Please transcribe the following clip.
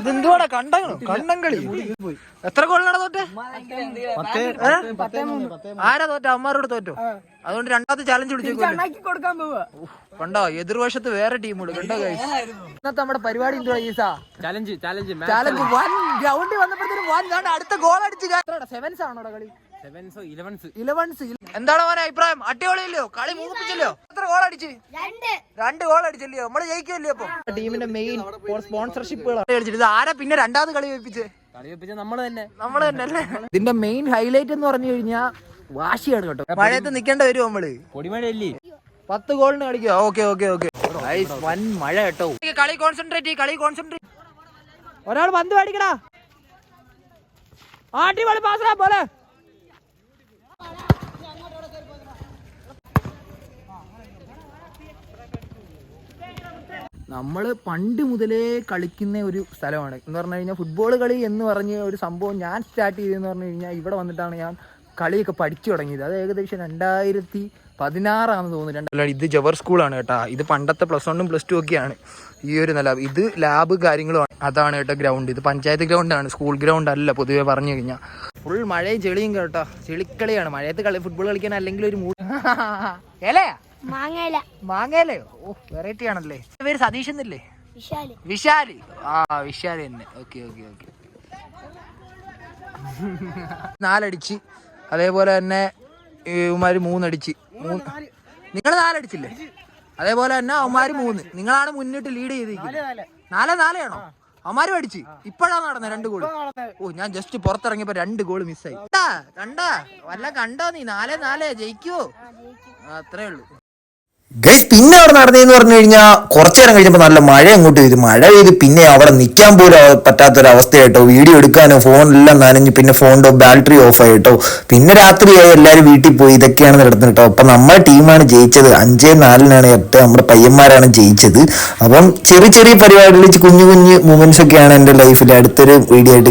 ഇതെന്തുവാടാ കണ്ടം കളി? എത്ര ഗോളിനാണ് തോറ്റെ? ആരാ തോറ്റ? അമ്മാരോട് തോറ്റോ? അതുകൊണ്ട് രണ്ടാമത്തെ ചാലഞ്ച് വിളിച്ചേക്കോ. കണ്ടോ എതിർവശത്ത് വേറെ ടീമുണ്ട്. കണ്ടോ ഇന്നത്തെ നമ്മുടെ പരിപാടി എന്തുവാ ഈസാ? ചാലഞ്ച് വൺ ഗ്രൗണ്ടിൽ വന്നപ്പോഴത്തേനും അടുത്ത ഗോൾ അടിച്ച്. സെവൻസ് ആണോടാ കളി? എന്താണ് മോനെ അഭിപ്രായം? അടിപൊളിയല്ലോ, കളി മൂപ്പിച്ചല്ലോ. എത്ര ഗോൾ അടിച്ച്? 2 ഗോൾ അടിച്ചല്ലോ. നമ്മള് ജയിക്കല്ലേ? അപ്പൊ ടീമിന്റെ മെയിൻ സ്പോൺസർഷിപ്പുകൾ ഇത് ആരാ പിന്നെ രണ്ടാമത് കളി വെപ്പിച്ച്? നമ്മള് തന്നെ അല്ലേ? ഇതിന്റെ മെയിൻ ഹൈലൈറ്റ് എന്ന് പറഞ്ഞു കഴിഞ്ഞാൽ വാശിയാണ് കേട്ടോ. മഴയത്ത് നിക്കേണ്ട വരും നമ്മള്. പൊടിമഴയല്ലേ? 10 ഗോളിന് കളിക്കുക. ഓക്കെ വൻ മഴ കേട്ടോ. കളി കോൺസെൻട്രേറ്റ്. ഒരാൾ പന്ത് മേടിക്കടാ. അടിപൊളി പാസ് പോലെ. നമ്മൾ പണ്ട് മുതലേ കളിക്കുന്ന ഒരു സ്ഥലമാണ് എന്ന് പറഞ്ഞു കഴിഞ്ഞാൽ ഫുട്ബോൾ കളി എന്ന് പറഞ്ഞ ഒരു സംഭവം ഞാൻ സ്റ്റാർട്ട് ചെയ്തതെന്ന് പറഞ്ഞു കഴിഞ്ഞാൽ ഇവിടെ വന്നിട്ടാണ് ഞാൻ കളിയൊക്കെ പഠിച്ചു തുടങ്ങിയത്. അത് ഏകദേശം 2016 തോന്നുന്നു. ഇത് ജവർ സ്കൂളാണ് കേട്ടോ. ഇത് പണ്ടത്തെ +1 +2 ഒക്കെയാണ് ഈ ഒരു നില. ഇത് ലാബ് കാര്യങ്ങളുമാണ്. അതാണ് കേട്ടോ ഗ്രൗണ്ട്. ഇത് പഞ്ചായത്ത് ഗ്രൗണ്ടാണ്, സ്കൂൾ ഗ്രൗണ്ട് അല്ല പൊതുവെ പറഞ്ഞു കഴിഞ്ഞാൽ. ഫുൾ മഴയും ചെളിയും കേട്ടോ. ചെളിക്കളിയാണ് മഴയത്ത് ഫുട്ബോൾ കളിക്കാൻ. അല്ലെങ്കിൽ ഒരു മാങ്ങയിലയോ? ഓ വെറൈറ്റി ആണല്ലേ. പേര് സതീഷ് എന്നല്ലേ? വിശാല്. വിശാല് തന്നെ. ഓക്കെ 4 അടിച്ച്. അതേപോലെ തന്നെ ഇവന്മാര് 3 അടിച്ച്. നിങ്ങൾ 4 അടിച്ചില്ലേ? അതേപോലെ തന്നെ അവന്മാര് 3. നിങ്ങളാണ് മുന്നിട്ട് ലീഡ് ചെയ്തിരിക്കുന്നത്. 4 ആണോ? അവന്മാരും അടിച്ച്. ഇപ്പോഴാണ് നടന്നത് 2 ഗോള്. ഓ ഞാൻ ജസ്റ്റ് പുറത്തിറങ്ങിയപ്പോ 2 ഗോള് മിസ്സായി. കണ്ടോ നീ? 4 ജയിക്കുവോ? അത്രേ ഉള്ളൂ ഗൈസ്. പിന്നെ അവിടെ നടന്നതെന്ന് പറഞ്ഞു കഴിഞ്ഞാൽ കുറച്ചു നേരം കഴിഞ്ഞപ്പോൾ നല്ല മഴ അങ്ങോട്ട് പെയ്തു. മഴ പെയ്ത് പിന്നെ അവിടെ നിൽക്കാൻ പോലും പറ്റാത്തൊരവസ്ഥയായിട്ടോ. വീഡിയോ എടുക്കാനോ ഫോണെല്ലാം നനഞ്ഞു. പിന്നെ ഫോണിൻ്റെ ബാറ്ററി ഓഫ് ആയിട്ടോ. പിന്നെ രാത്രിയായി, എല്ലാവരും വീട്ടിൽ പോയി. ഇതൊക്കെയാണ് നടത്തുന്നത് കേട്ടോ. അപ്പം നമ്മുടെ ടീമാണ് ജയിച്ചത്. 5-4 നമ്മുടെ പയ്യന്മാരാണ് ജയിച്ചത്. അപ്പം ചെറിയ പരിപാടികൾ, കുഞ്ഞു മൊമെന്റ്സ് ഒക്കെയാണ് എൻ്റെ ലൈഫിൽ. അടുത്തൊരു വീഡിയോ ആയിട്ട്